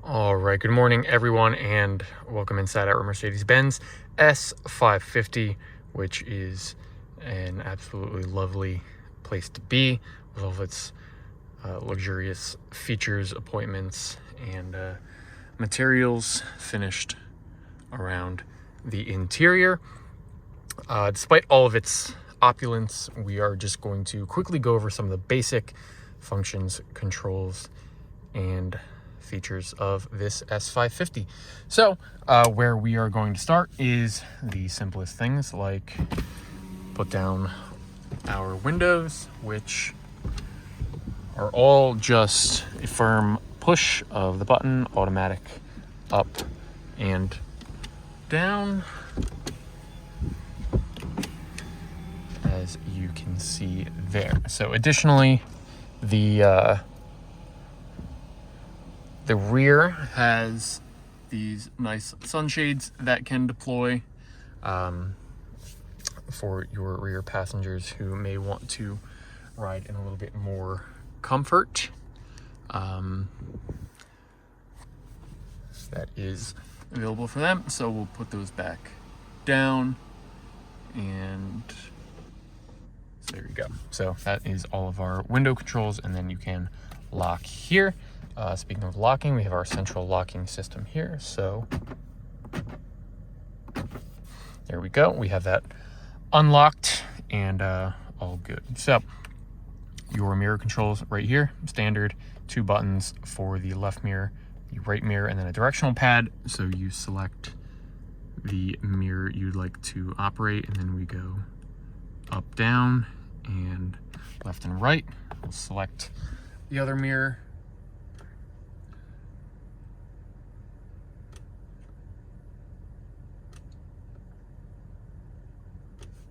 All right, good morning, everyone, and welcome inside our Mercedes-Benz S550, which is an absolutely lovely place to be with all of its luxurious features, appointments, and materials finished around the interior. Despite all of its opulence, we are just going to quickly go over some of the basic functions, controls, and features of this S550. So where we are going to start is the simplest things, like put down our windows, which are all just a firm push of the button, automatic up and down, as you can see there. So additionally, the rear has these nice sunshades that can deploy for your rear passengers who may want to ride in a little bit more comfort. That is available for them. So we'll put those back down, and so there you go. So that is all of our window controls, and then you can lock here. Speaking of locking, we have our central locking system here. So there we go. We have that unlocked and all good. So your mirror controls right here, standard, 2 buttons for the left mirror, the right mirror, and then a directional pad. So you select the mirror you'd like to operate, and then we go up, down, and left and right. We'll select the other mirror.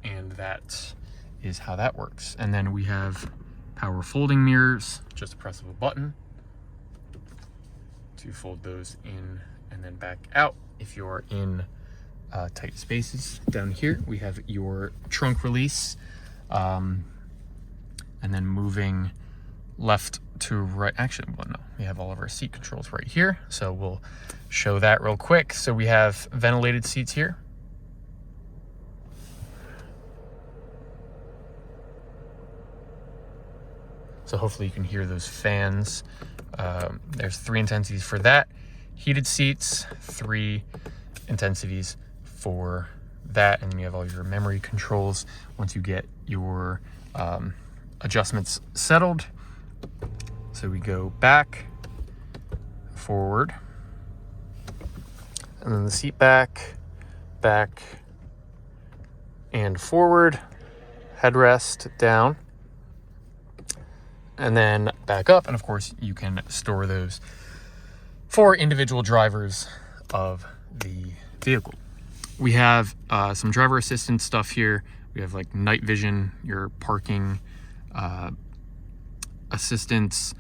And that is how that works. And then we have power folding mirrors, just a press of a button to fold those in and then back out if you're in tight spaces. Down here we have your trunk release, and then moving left to right. Actually, well, no, we have all of our seat controls right here, so we'll show that real quick. So we have ventilated seats here. So hopefully you can hear those fans. There's 3 intensities for that. Heated seats, 3 intensities for that. And then you have all your memory controls once you get your adjustments settled. So we go back, forward, and then the seat back, and forward, headrest down, and then back up. And of course you can store those for individual drivers of the vehicle. We have some driver assistance stuff here. We have like night vision, your parking assistance,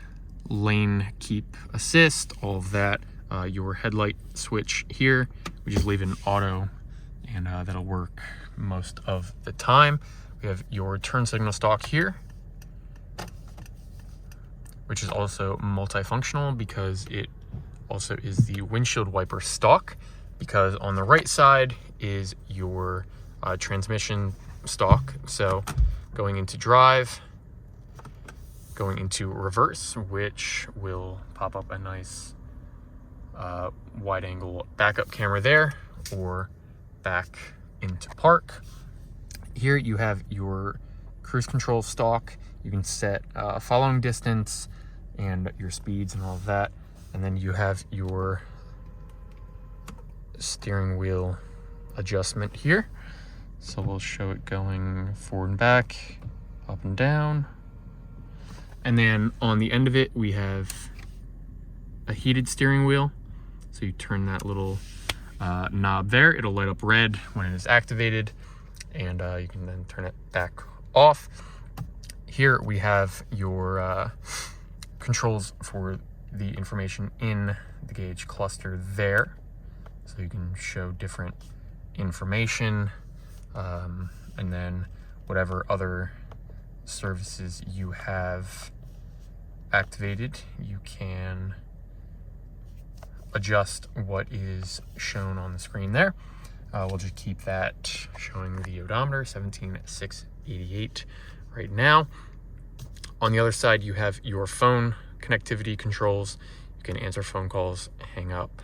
lane keep assist, all of that. Your headlight switch here, we just leave an auto, and that'll work most of the time. We have your turn signal stalk here, which is also multifunctional because it also is the windshield wiper stalk, because on the right side is your transmission stalk. So going into drive, going into reverse, which will pop up a nice wide angle backup camera there, or back into park. Here you have your cruise control stalk. You can set following distance and your speeds and all of that. And then you have your steering wheel adjustment here. So we'll show it going forward and back, up and down. And then on the end of it, we have a heated steering wheel. So you turn that little knob there. It'll light up red when it is activated, and you can then turn it back off. Here we have your controls for the information in the gauge cluster there. So you can show different information, and then whatever other services you have activated, you can adjust what is shown on the screen there. We'll just keep that showing the odometer, 17,688 right now. On the other side, you have your phone connectivity controls. You can answer phone calls, hang up,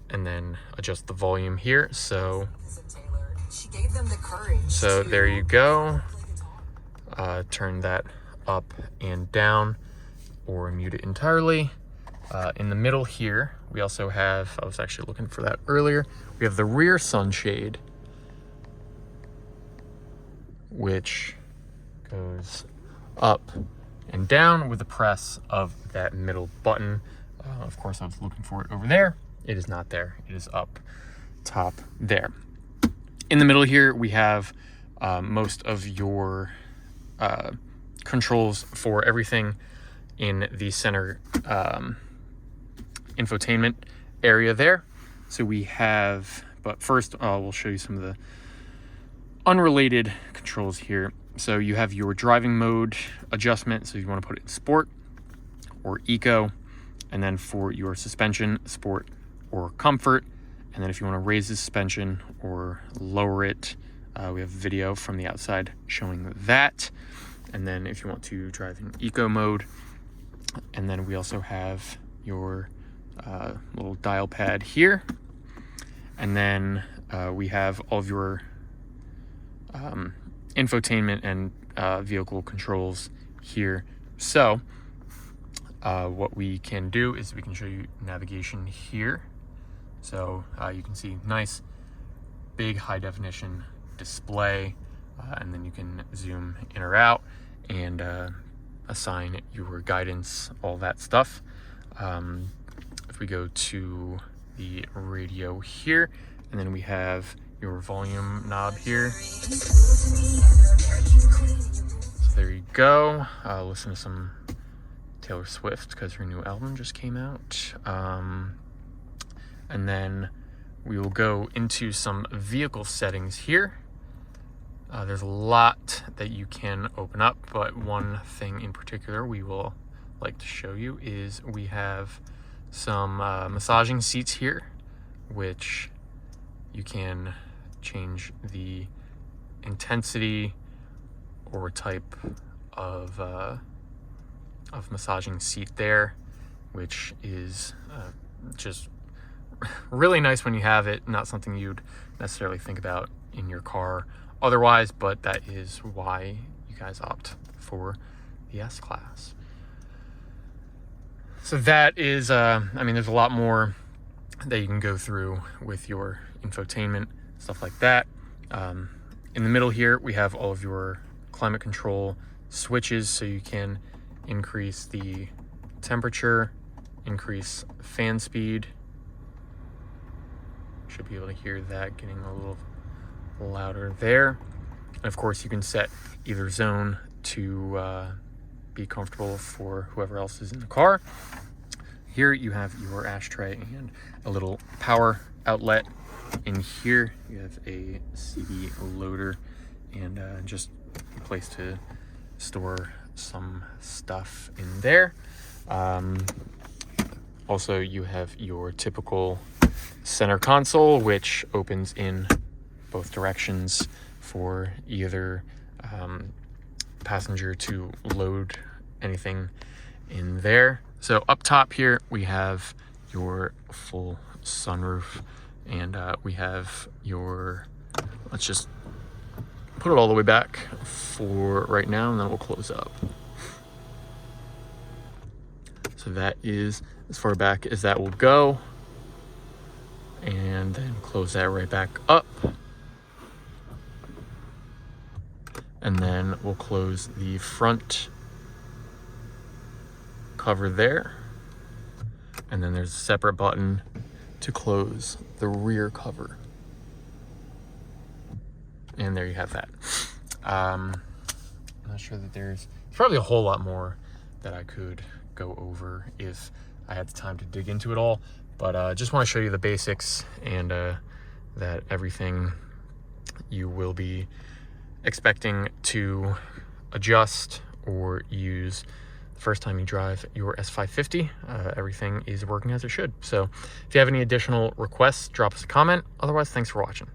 and then adjust the volume here. So there you go. Turn that up and down or mute it entirely. In the middle here, we also have, I was actually looking for that earlier, we have the rear sunshade, which goes up and down with the press of that middle button. Of course, I was looking for it over there. It is not there. It is up top there. In the middle here, we have most of your controls for everything in the center infotainment area there. So we have, but first we'll show you some of the unrelated controls here. So you have your driving mode adjustment. So you want to put it in sport or eco, and then for your suspension, sport or comfort. And then if you want to raise the suspension or lower it, we have video from the outside showing that. And then if you want to drive in eco mode, and then we also have your little dial pad here. And then we have all of your infotainment and vehicle controls here. So what we can do is we can show you navigation here. So you can see nice big high definition display, and then you can zoom in or out and assign your guidance, all that stuff. If we go to the radio here, and then we have your volume knob here. So there you go. Listen to some Taylor Swift because her new album just came out. And then we will go into some vehicle settings here. There's a lot that you can open up, but one thing in particular we will like to show you is we have some massaging seats here, which you can change the intensity or type of massaging seat there, which is just really nice when you have it. Not something you'd necessarily think about in your car otherwise, but that is why you guys opt for the S-Class. So that is, I mean, there's a lot more that you can go through with your infotainment, stuff like that. In the middle here, we have all of your climate control switches, so you can increase the temperature, increase fan speed. Should be able to hear that getting a little louder there. And of course, you can set either zone to be comfortable for whoever else is in the car. Here you have your ashtray and a little power outlet. In here you have a CD loader and just a place to store some stuff in there. Also, you have your typical center console, which opens in both directions for either passenger to load anything in there. So up top here, we have your full sunroof, and we have your, let's just put it all the way back for right now, and then we'll close up. So that is as far back as that will go, and then close that right back up. And then we'll close the front cover there. And then there's a separate button to close the rear cover. And there you have that. I'm not sure that there's probably a whole lot more that I could go over if I had the time to dig into it all. But just want to show you the basics, and that everything you will be expecting to adjust or use the first time you drive your S550. Everything is working as it should. So if you have any additional requests, drop us a comment. Otherwise, thanks for watching.